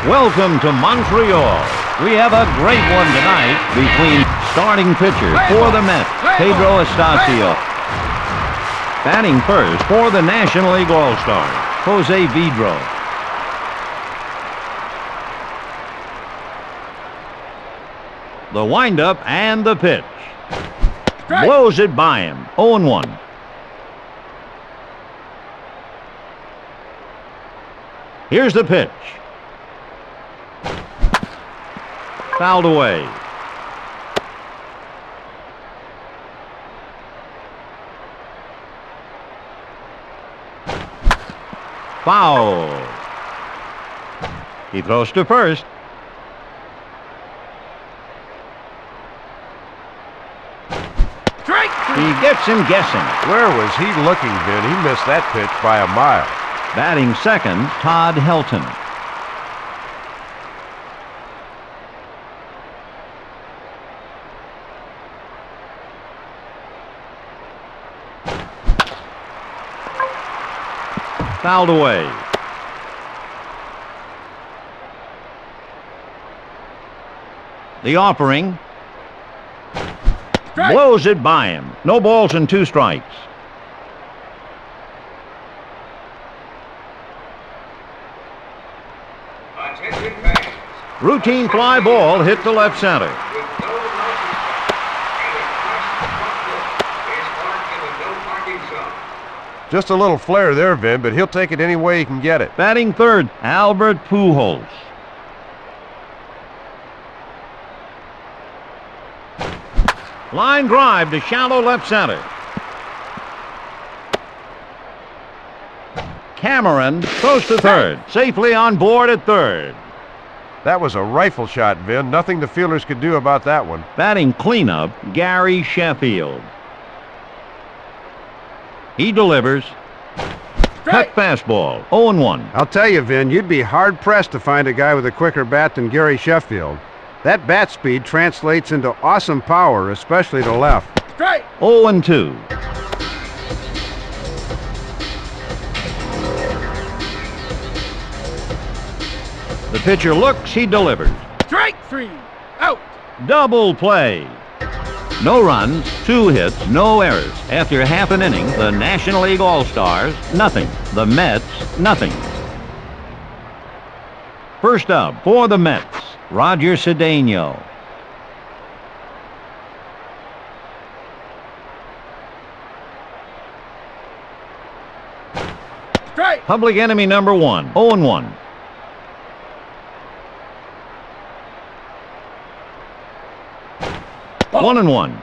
Welcome to Montreal. We have a great one tonight between starting pitcher for the Mets, Pedro Estacio. Batting first for the National League All-Stars, Jose Vidro. The windup and the pitch. Blows it by him. 0-1. Here's the pitch. Fouled away. Foul. He throws to first. He gets him guessing. Where was he looking, Vin? He missed that pitch by a mile. Batting second, Todd Helton. Fouled away. The offering. Blows it by him. No balls and 2 strikes. Routine fly ball hit to left center. Just a little flare there, Vin, but he'll take it any way he can get it. Batting third, Albert Pujols. Line drive to shallow left center. Cameron throws to third. Safely on board at third. That was a rifle shot, Vin. Nothing the fielders could do about that one. Batting cleanup, Gary Sheffield. He delivers. Cut fastball, 0-1. I'll tell you, Vin, you'd be hard-pressed to find a guy with a quicker bat than Gary Sheffield. That bat speed translates into awesome power, especially to left. 0-2. The pitcher looks, he delivers. Strike 3, out. Double play. No runs, 2 hits, no errors. After half an inning, the National League All-Stars, nothing. The Mets, nothing. First up for the Mets, Roger Cedeno. Strike. Public enemy number 1, 0-1. Ball. 1-1.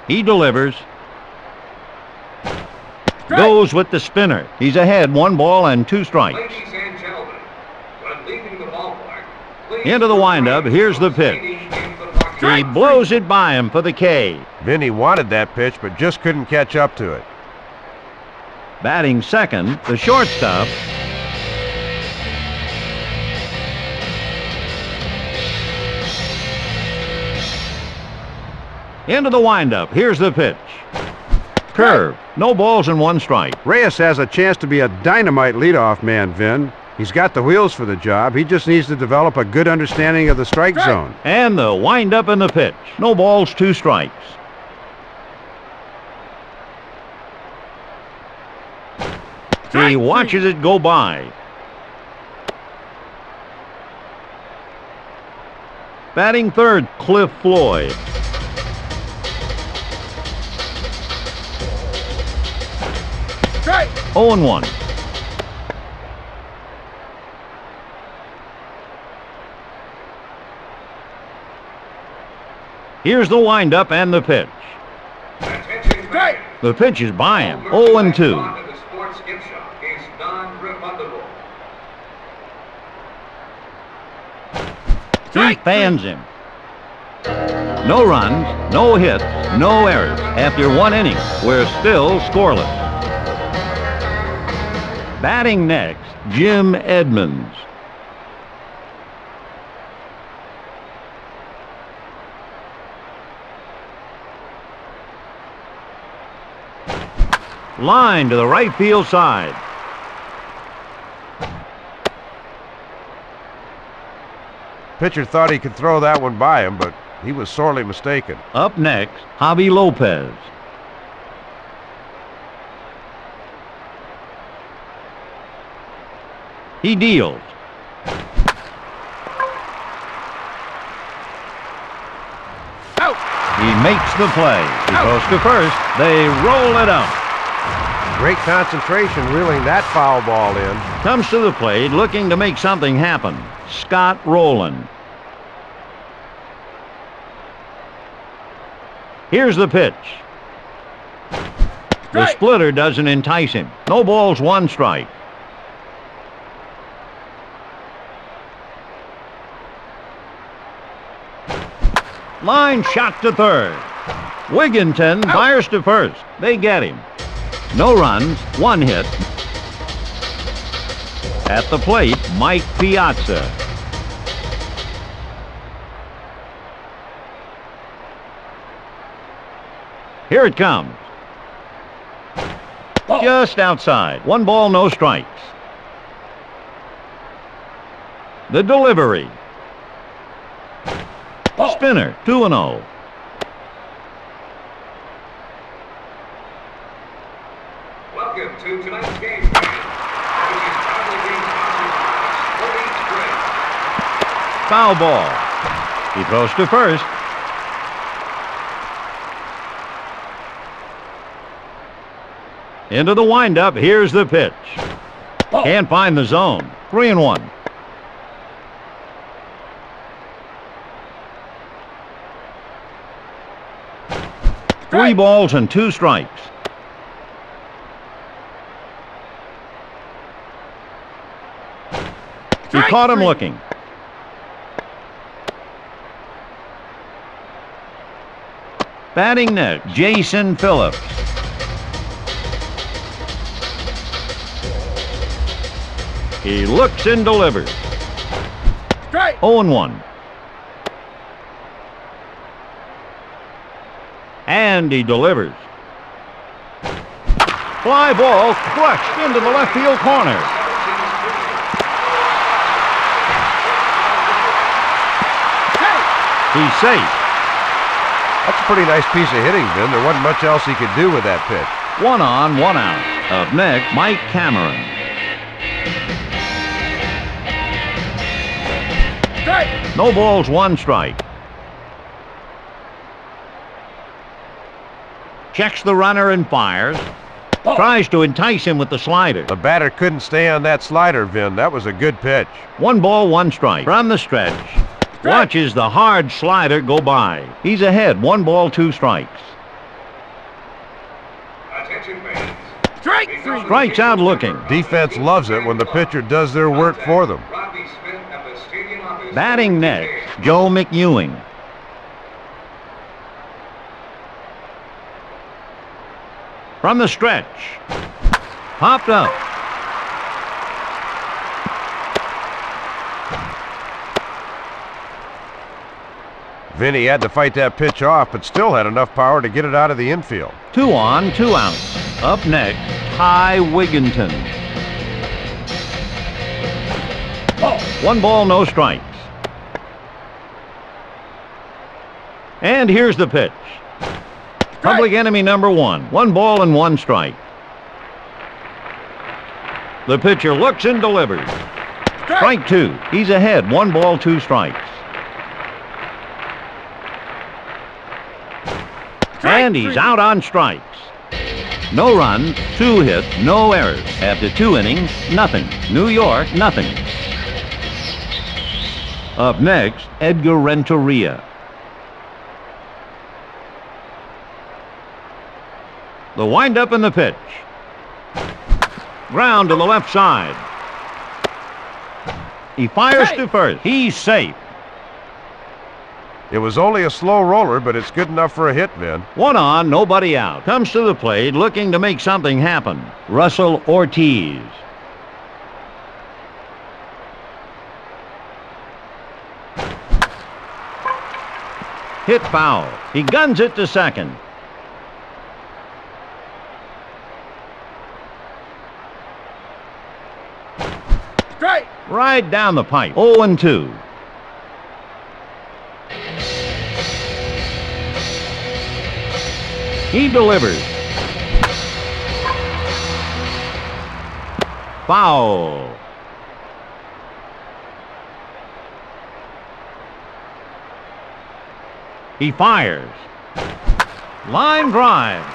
He delivers. Strike. Goes with the spinner. He's ahead, 1 ball and 2 strikes. Ladies and gentlemen, when leaving the ballpark, Into the windup, here's the pitch. He blows it by him for the K. Vinny wanted that pitch, but just couldn't catch up to it. Batting second, the shortstop. Into the windup, here's the pitch. Curve, no balls and 1 strike. Reyes has a chance to be a dynamite leadoff man, Vin. He's got the wheels for the job. He just needs to develop a good understanding of the strike zone. And the windup and the pitch. No balls, 2 strikes. He watches it go by. Batting third, Cliff Floyd. Strike. 0-1. Here's the windup and the pitch. Strike. The pitch is by him. 0-2. He fans him. No runs, no hits, no errors. After 1 inning, we're still scoreless. Batting next, Jim Edmonds. Line to the right field side. Pitcher thought he could throw that one by him, but he was sorely mistaken. Up next, Javy Lopez. He deals. Out. He makes the play. He goes to first. They roll it out. Great concentration reeling that foul ball in. Comes to the plate looking to make something happen. Scott Rolen. Here's the pitch. The splitter doesn't entice him. No balls, one strike. Line shot to third. Wigginton fires to first. They get him. No runs, one hit. At the plate, Mike Piazza. Here it comes. Just outside. One ball, no strikes. The delivery. Spinner, 2-0. Welcome to tonight's game, fans. This is proudly being sponsored by Sporting Springs. Foul ball. He throws to first. Into the windup. Here's the pitch. Can't find the zone. 3-1. Three balls and two strikes. He caught him looking. Batting next, Jason Phillips. He looks and delivers. 0-1. And he delivers. Fly ball crushed into the left field corner. He's safe. That's a pretty nice piece of hitting, Vin. There wasn't much else he could do with that pitch. 1 on, 1 out. Up next, Mike Cameron. No balls, 1 strike. Checks the runner and fires. Tries to entice him with the slider. The batter couldn't stay on that slider, Vin. That was a good pitch. 1 ball, 1 strike. From the stretch, watches the hard slider go by. He's ahead, 1 ball, 2 strikes. Attention, fans. Strike 3. Strikes out looking. Defense loves it when the pitcher does their work for them. Batting next, Joe McEwing. From the stretch. Popped up. Vinny had to fight that pitch off, but still had enough power to get it out of the infield. 2 on, 2 outs. Up next, Ty Wigginton. 1 ball, no strikes. And here's the pitch. Public enemy number 1. 1 ball and 1 strike. The pitcher looks and delivers. Strike 2. He's ahead. 1 ball, 2 strikes. And he's out on strikes. No runs, 2 hits, no errors. After 2 innings, nothing. New York, nothing. Up next, Edgar Renteria. The windup and the pitch. Ground to the left side. He fires to first. He's safe. It was only a slow roller, but it's good enough for a hit, Vin. 1 on, nobody out. Comes to the plate looking to make something happen. Russ Ortiz. Hit foul. He guns it to second. Right down the pipe. 0-2. He delivers. Foul. He fires. Line drive.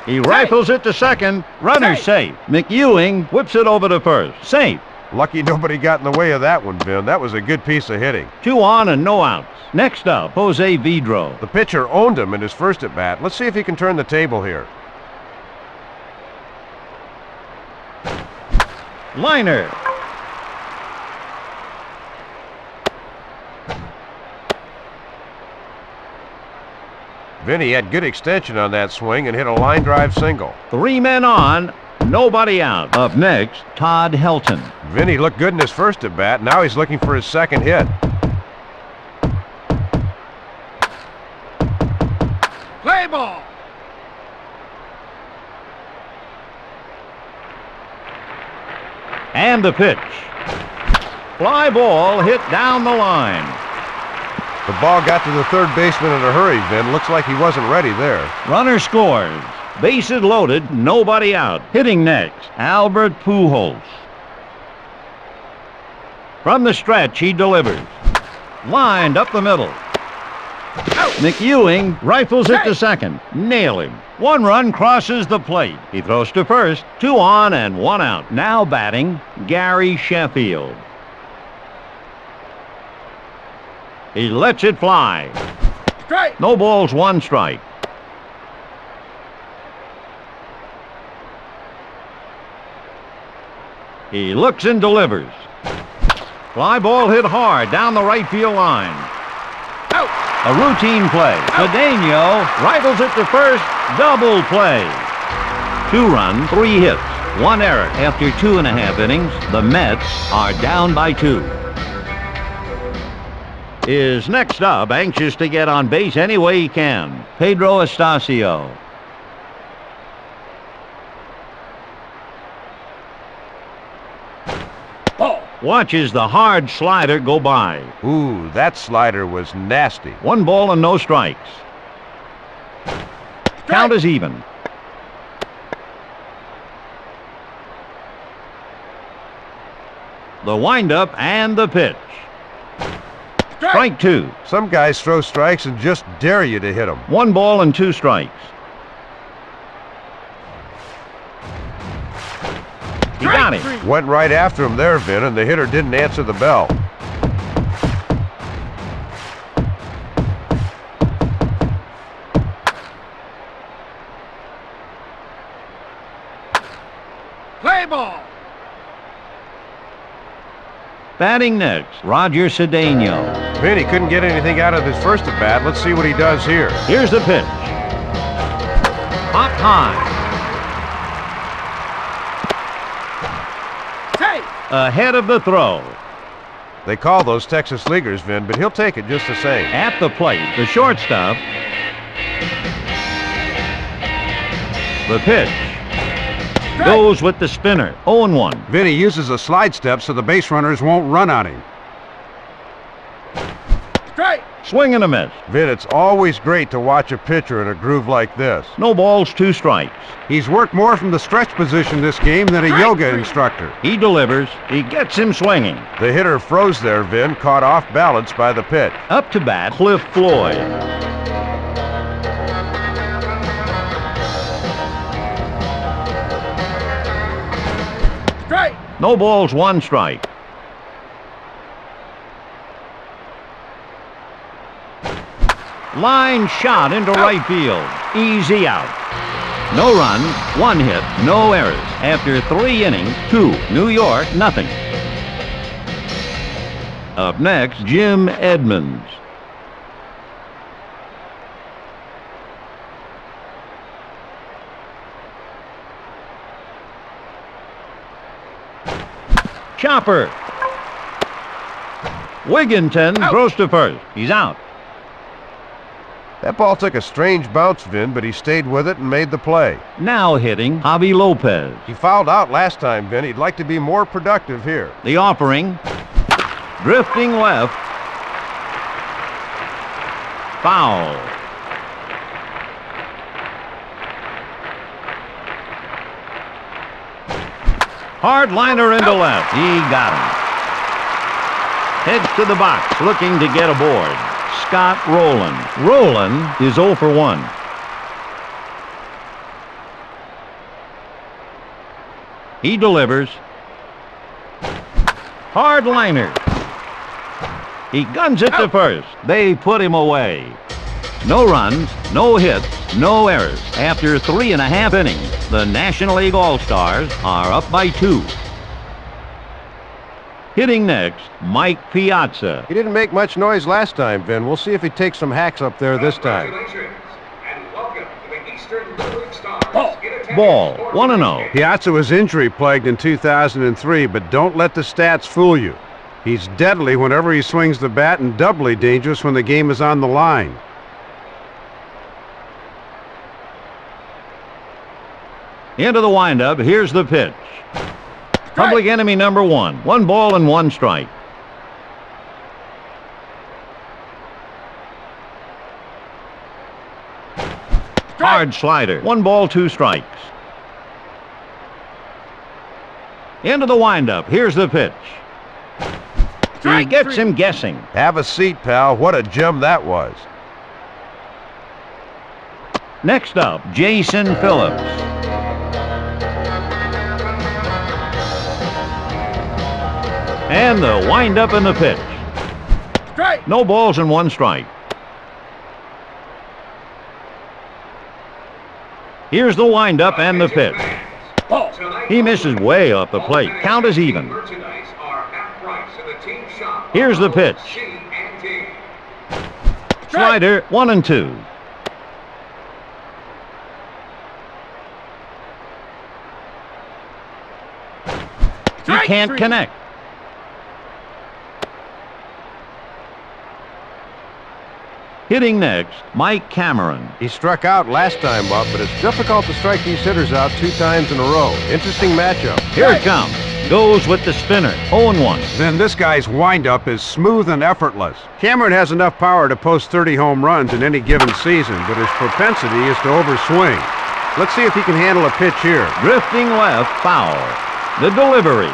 He rifles it to second. Runner safe. McEwing whips it over to first. Safe. Lucky nobody got in the way of that one, Vin. That was a good piece of hitting. 2 on and no outs. Next up, Jose Vidro. The pitcher owned him in his first at-bat. Let's see if he can turn the table here. Liner. Vinny had good extension on that swing and hit a line drive single. 3 men on, nobody out. Up next, Todd Helton. Vinny looked good in his first at-bat. Now he's looking for his second hit. Play ball. And the pitch. Fly ball hit down the line. The ball got to the third baseman in a hurry, Vin. Looks like he wasn't ready there. Runner scores. Bases loaded, nobody out. Hitting next, Albert Pujols. From the stretch, he delivers. Lined up the middle. McEwing rifles it to second. Nail him. 1 run crosses the plate. He throws to first. 2 on and 1 out. Now batting, Gary Sheffield. He lets it fly. Strike. No balls, 1 strike. He looks and delivers. Fly ball hit hard down the right field line. Out. A routine play. Cedeno rifles it to first. Double play. 2 runs, 3 hits, 1 error. After 2.5 innings, the Mets are down by 2. Is next up, anxious to get on base any way he can, Pedro Estacio. Ball. Watches the hard slider go by. Ooh, that slider was nasty. 1 ball and no strikes. Count is even. The windup and the pitch. Strike 2. Some guys throw strikes and just dare you to hit them. 1 ball and 2 strikes. He got him. Went right after him there, Vin, and the hitter didn't answer the bell. Play ball. Batting next, Roger Cedeno. Vin, he couldn't get anything out of his first at-bat. Let's see what he does here. Here's the pitch. Hop high. Take. Ahead of the throw. They call those Texas Leaguers, Vin, but he'll take it just the same. At the plate, the shortstop. The pitch. Goes with the spinner. 0-1. Vinny uses a slide step so the base runners won't run on him. Strike. Swing and a miss. Vin, it's always great to watch a pitcher in a groove like this. No balls, 2 strikes. He's worked more from the stretch position this game than a yoga instructor. He delivers. He gets him swinging. The hitter froze there, Vin, caught off balance by the pitch. Up to bat, Cliff Floyd. Strike. No balls, 1 strike. Line shot into right field. Easy out. No runs, 1 hit, no errors. After 3 innings, 2. New York, nothing. Up next, Jim Edmonds. Chopper. Wigginton throws to first. He's out. That ball took a strange bounce, Vin, but he stayed with it and made the play. Now hitting, Javy Lopez. He fouled out last time, Vin. He'd like to be more productive here. The offering. Drifting left. Foul. Hard liner into left. He got him. Heads to the box, looking to get aboard. Scott Rolen. Rolen is 0 for 1. He delivers. Hard liner. He guns it to first. They put him away. No runs, no hits, no errors. After 3.5 innings, the National League All-Stars are up by 2. Hitting next, Mike Piazza. He didn't make much noise last time, Vin. We'll see if he takes some hacks up there this time. Congratulations, and welcome to the Eastern Little League Stars. Ball, 1-0. Piazza was injury-plagued in 2003, but don't let the stats fool you. He's deadly whenever he swings the bat and doubly dangerous when the game is on the line. Into the windup, here's the pitch. Public enemy number 1. 1 ball and 1 strike. Hard slider. 1 ball, 2 strikes. Into the windup, here's the pitch. He gets him guessing. Have a seat, pal. What a gem that was. Next up, Jason Phillips. And the windup and the pitch. No balls and 1 strike. Here's the windup and the pitch. He misses way off the plate. Count is even. Here's the pitch. Slider, 1-2. He can't connect. Hitting next, Mike Cameron. He struck out last time up, but it's difficult to strike these hitters out 2 times in a row. Interesting matchup. Here it comes. Goes with the spinner. 0-1. Then this guy's windup is smooth and effortless. Cameron has enough power to post 30 home runs in any given season, but his propensity is to overswing. Let's see if he can handle a pitch here. Drifting left, foul. The delivery.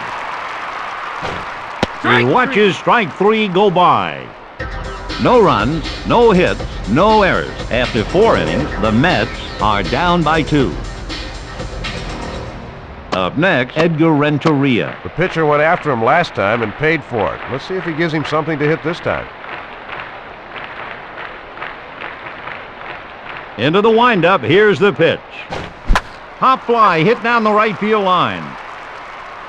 He watches strike 3 go by. No runs, no hits, no errors. After 4 innings, the Mets are down by 2. Up next, Edgar Renteria. The pitcher went after him last time and paid for it. Let's see if he gives him something to hit this time. Into the windup, here's the pitch. Hop fly hit down the right field line.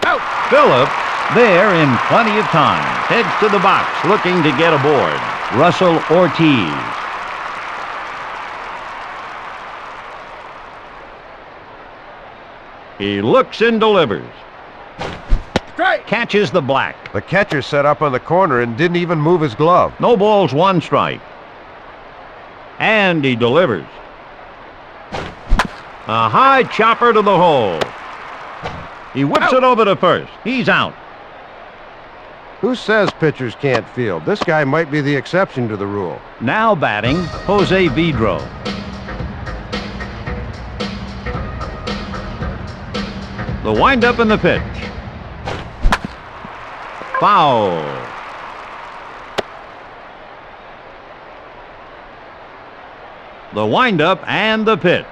Out. Phillips there in plenty of time. Heads to the box, looking to get aboard. Russ Ortiz. He looks and delivers. Strike. Catches the black. The catcher set up on the corner and didn't even move his glove. No balls, 1 strike. And he delivers. A high chopper to the hole. He whips it over to first. He's out. Who says pitchers can't field? This guy might be the exception to the rule. Now batting, Jose Vidro. The windup and the pitch. Foul. The windup and the pitch.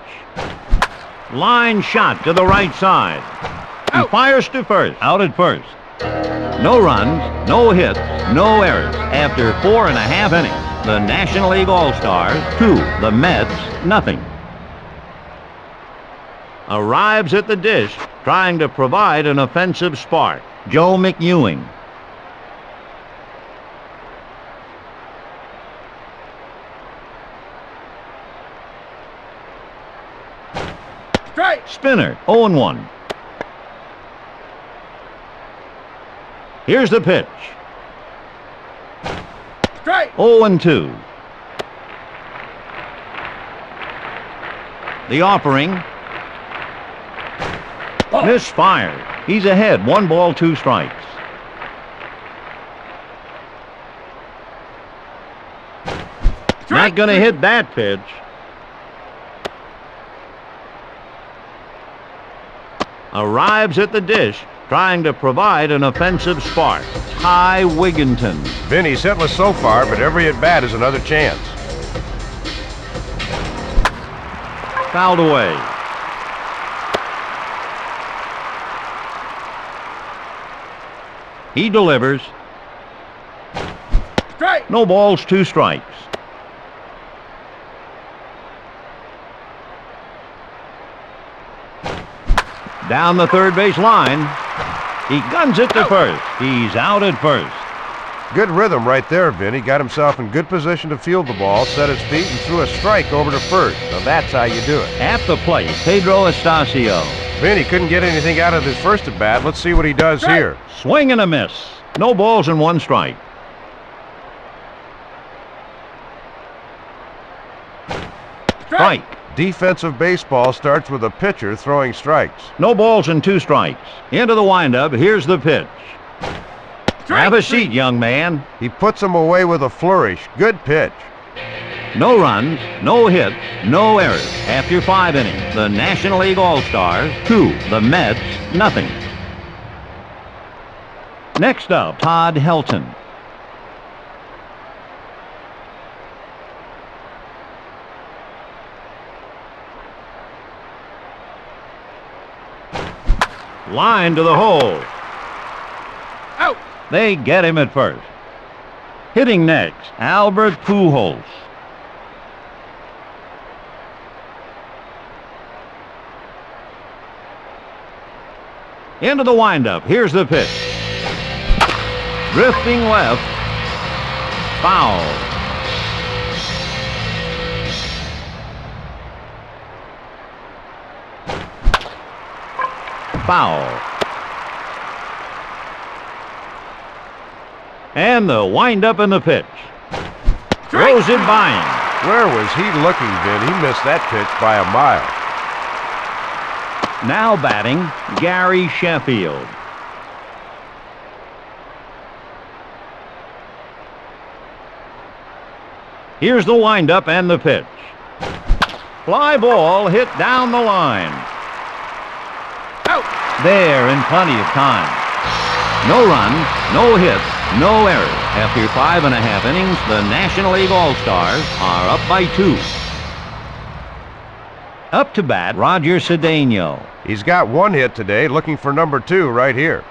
Line shot to the right side. He fires to first. Out at first. No runs, no hits, no errors. After 4.5 innings, the National League All-Stars 2, the Mets nothing. Arrives at the dish, trying to provide an offensive spark. Joe McEwing. Strike. Spinner, 0-1. Here's the pitch. Strike. 0-2. The offering. Misfired. He's ahead. 1 ball, 2 strikes. Not going to hit that pitch. Arrives at the dish, trying to provide an offensive spark. Ty Wigginton. Vinny's hitless so far, but every at-bat is another chance. Fouled away. He delivers. Strike. No balls, 2 strikes. Down the third base line. He guns it to first. He's out at first. Good rhythm right there, Vinny. Got himself in good position to field the ball, set his feet, and threw a strike over to first. Now that's how you do it. At the plate, Pedro Estacio. Vinny couldn't get anything out of his first at-bat. Let's see what he does here. Swing and a miss. No balls and 1 strike. Strike. Defensive baseball starts with a pitcher throwing strikes. No balls and 2 strikes. Into the windup. Here's the pitch. Have a seat, young man. He puts him away with a flourish. Good pitch. No runs, no hits, no errors. After 5 innings, the National League All-Stars, 2. The Mets, nothing. Next up, Todd Helton. Line to the hole. Out. They get him at first. Hitting next, Albert Pujols. Into the windup. Here's the pitch. Drifting left. Foul. Foul. And the windup and the pitch. Throws it by him. Where was he looking, Vin? He missed that pitch by a mile. Now batting, Gary Sheffield. Here's the windup and the pitch. Fly ball hit down the line. Out. There in plenty of time. No runs, no hits, no errors. After 5.5 innings, the National League All-Stars are up by 2. Up to bat, Roger Cedeno. He's got 1 hit today, looking for number 2 right here.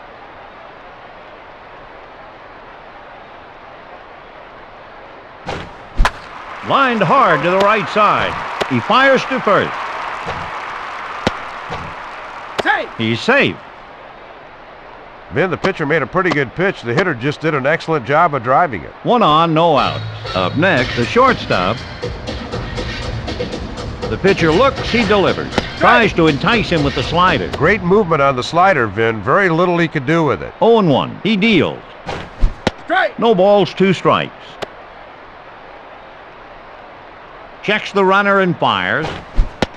Lined hard to the right side. He fires to first. Safe. He's safe. Vin, the pitcher made a pretty good pitch. The hitter just did an excellent job of driving it. 1 on, no outs. Up next, the shortstop. The pitcher looks, he delivers. Tries to entice him with the slider. Great movement on the slider, Vin. Very little he could do with it. 0-1. He deals. Strike. No balls, 2 strikes. Checks the runner and fires.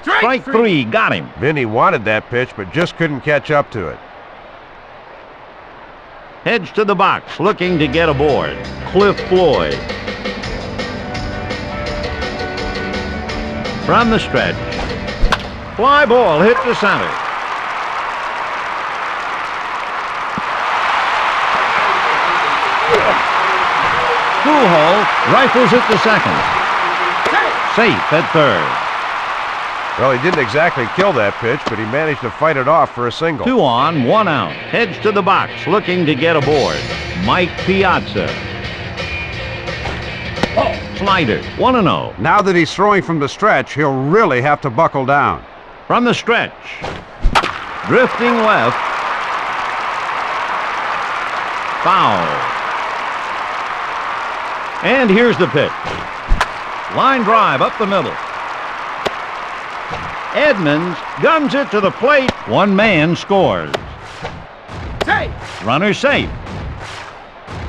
Strike 3. Got him. Vinny wanted that pitch, but just couldn't catch up to it. Heads to the box, looking to get aboard. Cliff Floyd. From the stretch. Fly ball hit to center. Pujols rifles it to second. Safe at third. Well, he didn't exactly kill that pitch, but he managed to fight it off for a single. 2 on, 1 out. Heads to the box, looking to get aboard. Mike Piazza. Slider, 1-0. Now that he's throwing from the stretch, he'll really have to buckle down. From the stretch. Drifting left. Foul. And here's the pitch. Line drive up the middle. Edmonds guns it to the plate. 1 man scores. Safe. Runner safe.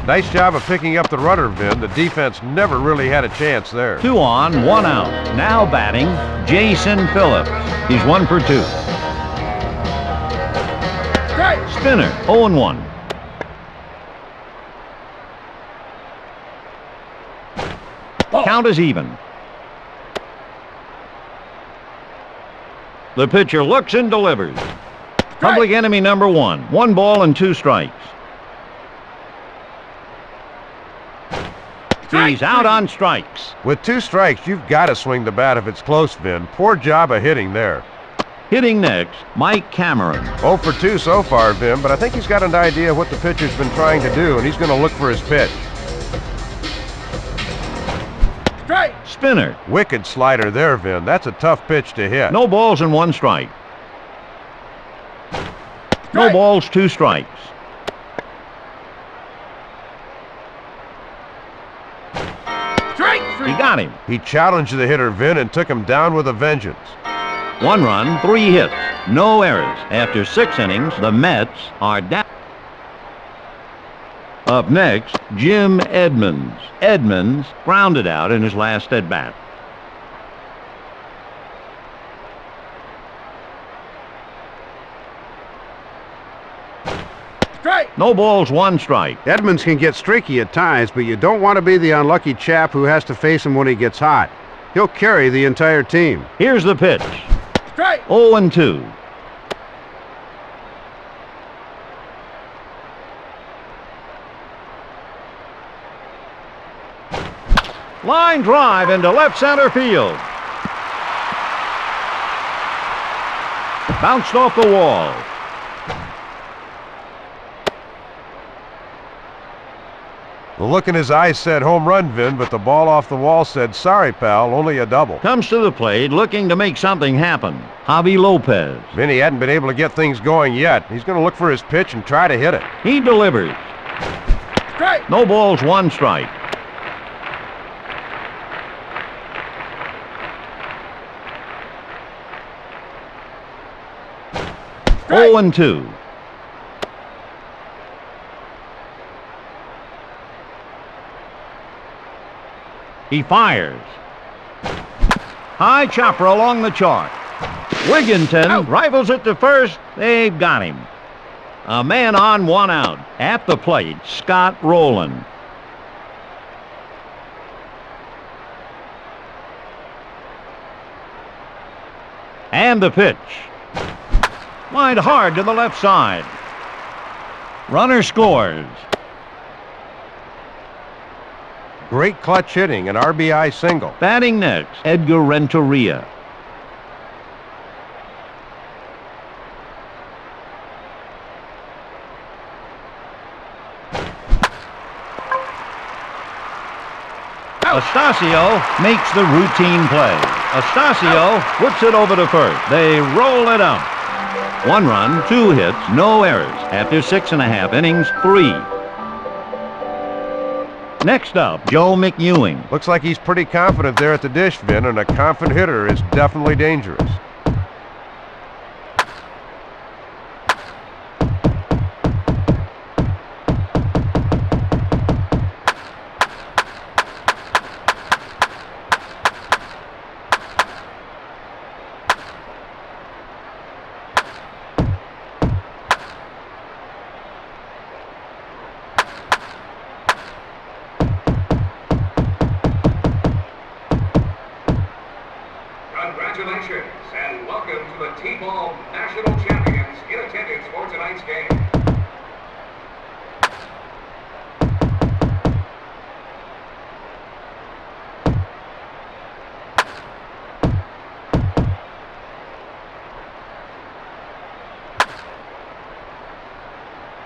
Nice job of picking up the runner, Vin. The defense never really had a chance there. 2 on, 1 out. Now batting, Jason Phillips. He's 1 for 2. Strike. Spinner, 0-1. Count is even. The pitcher looks and delivers. Public enemy number 1. 1 ball and 2 strikes. He's out on strikes. With 2 strikes, you've got to swing the bat if it's close, Vin. Poor job of hitting there. Hitting next, Mike Cameron. 0 for 2 so far, Vin, but I think he's got an idea of what the pitcher's been trying to do, and he's going to look for his pitch. Strike. Spinner. Wicked slider there, Vin. That's a tough pitch to hit. No balls and 1 strike. No balls, 2 strikes. Strike 3. He got him. He challenged the hitter, Vin, and took him down with a vengeance. 1 run, 3 hits, no errors. After 6 innings, the Mets are down. Up next, Jim Edmonds. Edmonds grounded out in his last at-bat. Strike. No balls, 1 strike. Edmonds can get streaky at times, but you don't want to be the unlucky chap who has to face him when he gets hot. He'll carry the entire team. Here's the pitch. Strike. 0-2. Line drive into left center field. Bounced off the wall. The look in his eyes said home run, Vin, but the ball off the wall said, sorry, pal, only a double. Comes to the plate looking to make something happen. Javy Lopez. Vin, he hadn't been able to get things going yet. He's going to look for his pitch and try to hit it. He delivers. Strike. No balls, 1 strike. Strike. 0-2. He fires. High chopper along the chart. Wigginton rifles it to first. They've got him. A man on, 1 out. At the plate, Scott Rolen. And the pitch. Lined hard to the left side. Runner scores. Great clutch hitting, an RBI single. Batting next, Edgar Renteria. Astacio makes the routine play. Astacio puts it over to first. They roll it up. 1 run, 2 hits, no errors. After 6.5 innings, 3. Next up, Joe McEwing. Looks like he's pretty confident there at the dish, Vin, and a confident hitter is definitely dangerous. Congratulations and welcome to the T-Ball National Champions in attendance for tonight's game.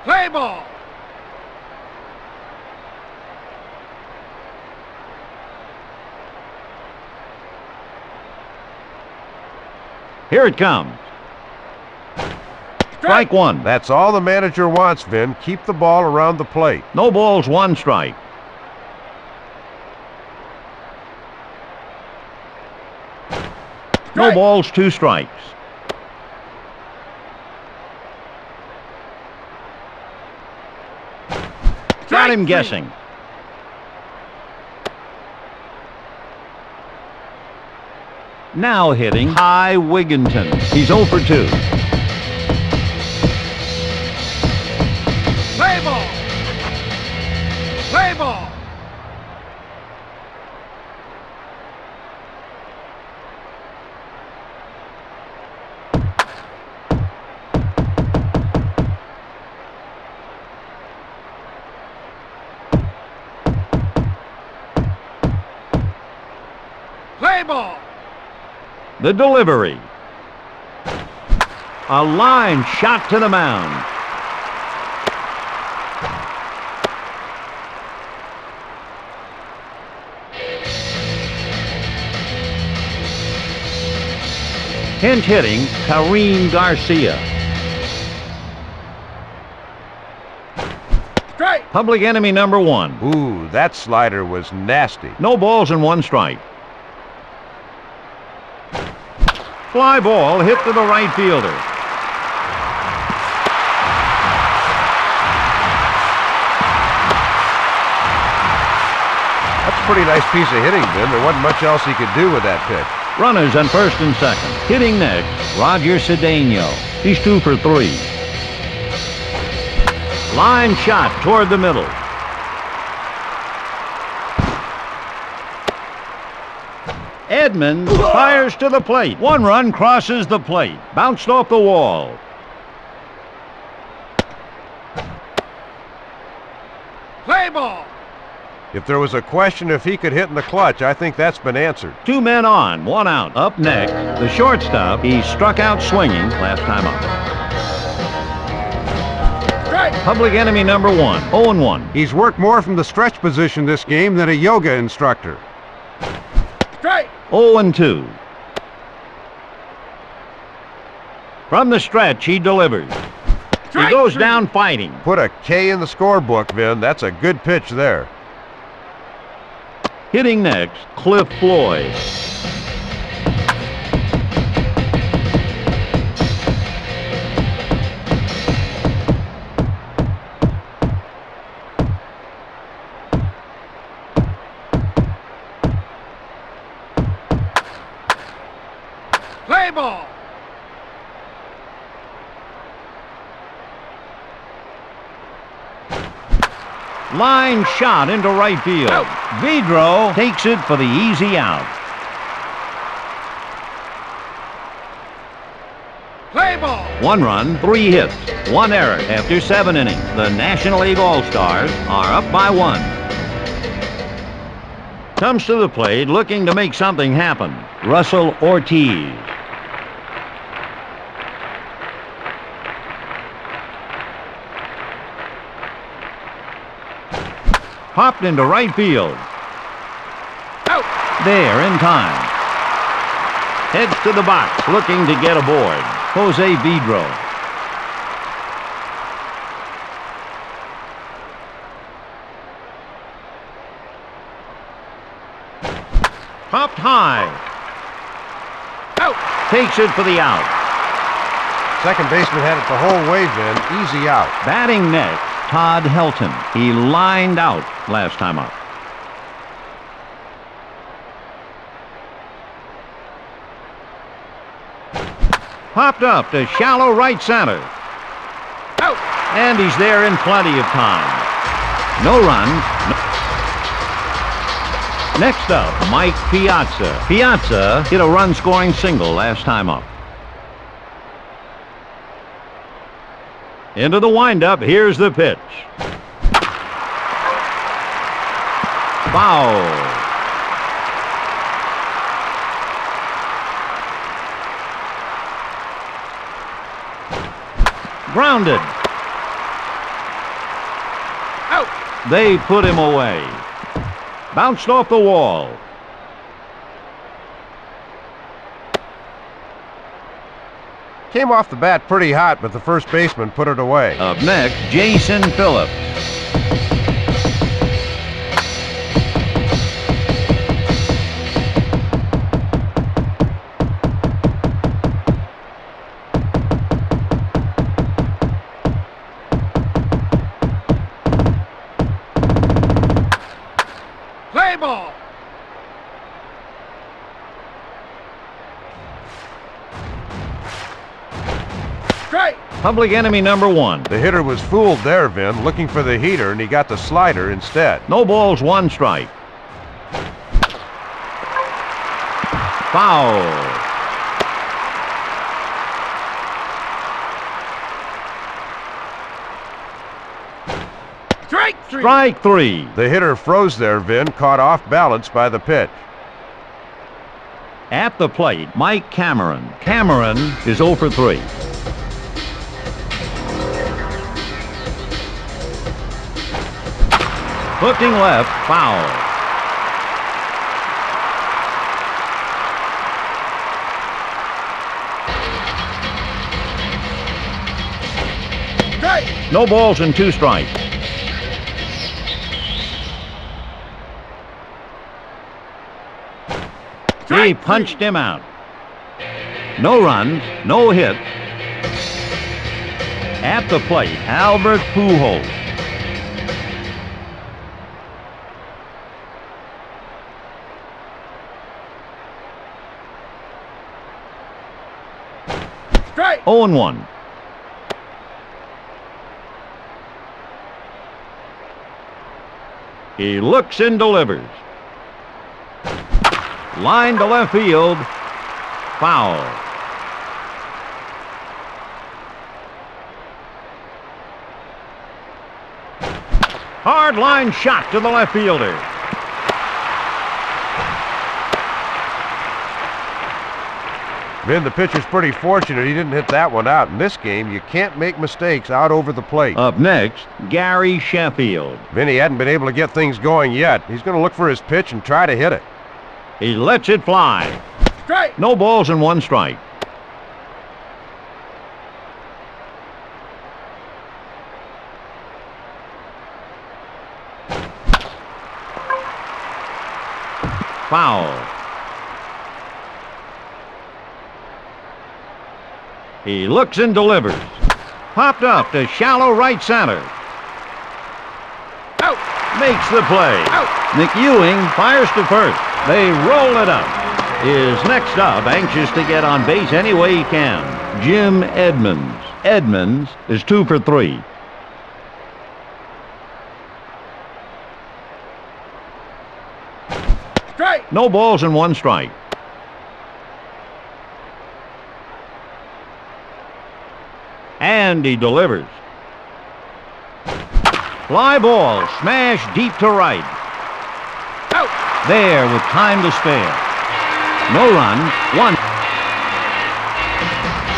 Play ball. Here it comes. Strike 1. That's all the manager wants, Vin. Keep the ball around the plate. No balls, 1 strike. No Strike. balls, 2 strikes. Got him 3. guessing. Now hitting high Wigginton. He's 0 for 2. Play ball. Play ball. The delivery. A line shot to the mound. Pinch hitting, Kareem Garcia. Strike. Public enemy number 1. Ooh, that slider was nasty. No balls and 1 strike. Fly ball hit to the right fielder. That's a pretty nice piece of hitting, Ben. There wasn't much else he could do with that pitch. Runners on first and second. Hitting next, Roger Cedeno. He's 2 for 3. Line shot toward the middle. Edmonds fires to the plate. 1 run crosses the plate. Bounced off the wall. Play ball. If there was a question if he could hit in the clutch, I think that's been answered. 2 men on, 1 out. Up next, the shortstop. He struck out swinging last time up. Strike. Public enemy number 1, 0-1. He's worked more from the stretch position this game than a yoga instructor. Strike. 0-2. From the stretch, he delivers. He Strike goes 3. down fighting. Put a K in the scorebook, Vin. That's a good pitch there. Hitting next, Cliff Floyd. Play ball. Line shot into right field. Out. Vidro takes it for the easy out. Play ball. 1 run, 3 hits, 1 error after 7 innings. The National League All-Stars are up by 1. Comes to the plate looking to make something happen. Russell Ortiz. Popped into right field. Out. There in time. Heads to the box looking to get aboard. Jose Vidro. Popped high. Out. Takes it for the out. Second baseman had it the whole way, Vin. Easy out. Batting next, Todd Helton. He lined out last time up. Popped up to shallow right center. Out. And he's there in plenty of time. No runs. Next up, Mike Piazza. Piazza hit a run-scoring single last time up. Into the windup, here's the pitch. Foul. Grounded. Out. They put him away. Bounced off the wall. Came off the bat pretty hot, but the first baseman put it away. Up next, Jason Phillips. Play ball. Strike. Public enemy number 1. The hitter was fooled there, Vin, looking for the heater, and he got the slider instead. No balls, 1 strike. Foul. Strike 3. Strike 3. The hitter froze there, Vin, caught off balance by the pitch. At the plate, Mike Cameron. Cameron is 0 for 3. Hooking left, foul. Strike. No balls and 2 strikes. He punched him out. No runs, no hits. At the plate, Albert Pujols. Strike. 0-1. He looks and delivers. Line to left field. Foul. Hard line shot to the left fielder. Vin, the pitcher's pretty fortunate he didn't hit that one out. In this game, you can't make mistakes out over the plate. Up next, Gary Sheffield. Vinny hadn't been able to get things going yet. He's going to look for his pitch and try to hit it. He lets it fly. Strike. No balls and 1 strike. Foul. He looks and delivers. Popped up to shallow right center. Out. Makes the play. Out. McEwing fires to first. They roll it up. Is next up, anxious to get on base any way he can. Jim Edmonds. Edmonds is 2 for 3. Strike. No balls and 1 strike. And he delivers. Fly ball, smash deep to right. Out. There with time to spare. No runs, 1.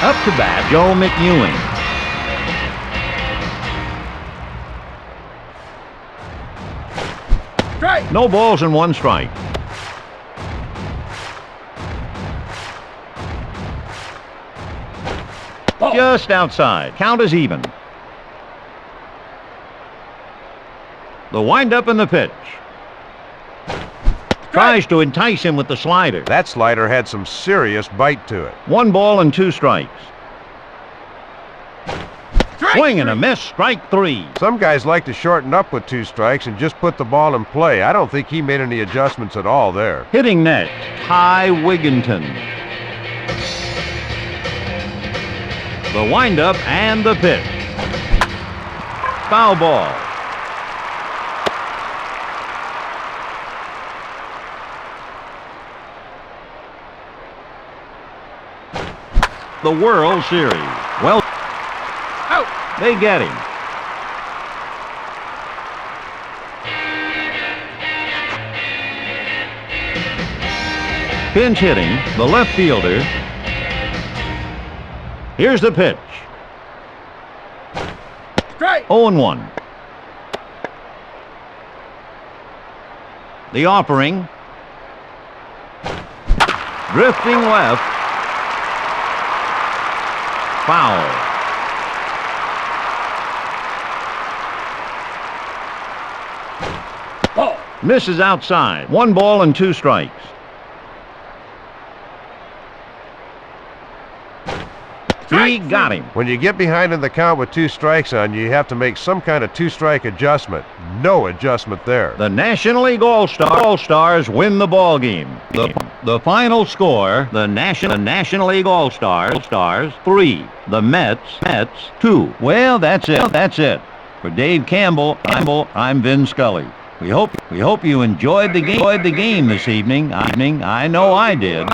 Up to bat, Joe McEwing. Strike. No balls and 1 strike. Ball. Just outside. Count is even. The windup and the pitch. Tries to entice him with the slider. That slider had some serious bite to it. 1 ball and 2 strikes. Strike. Swing and a miss, strike 3. Some guys like to shorten up with 2 strikes and just put the ball in play. I don't think he made any adjustments at all there. Hitting next, Ty Wigginton. The windup and the pitch. Foul ball. The World Series. Well, Out. they get him. Pinch hitting, the left fielder. Here's the pitch. Strike. 0-1. The offering. Drifting left. Foul. Ball. Misses outside. 1 ball and 2 strikes. He got him. When you get behind in the count with 2 strikes on you, you have to make some kind of 2-strike adjustment. No adjustment there. The National League All-Stars win the ball game. The final score, the National League All-Stars 3, the Mets 2. Well, that's it. For Dave Campbell, I'm Vin Scully. We hope you enjoyed the game this evening. I know I did.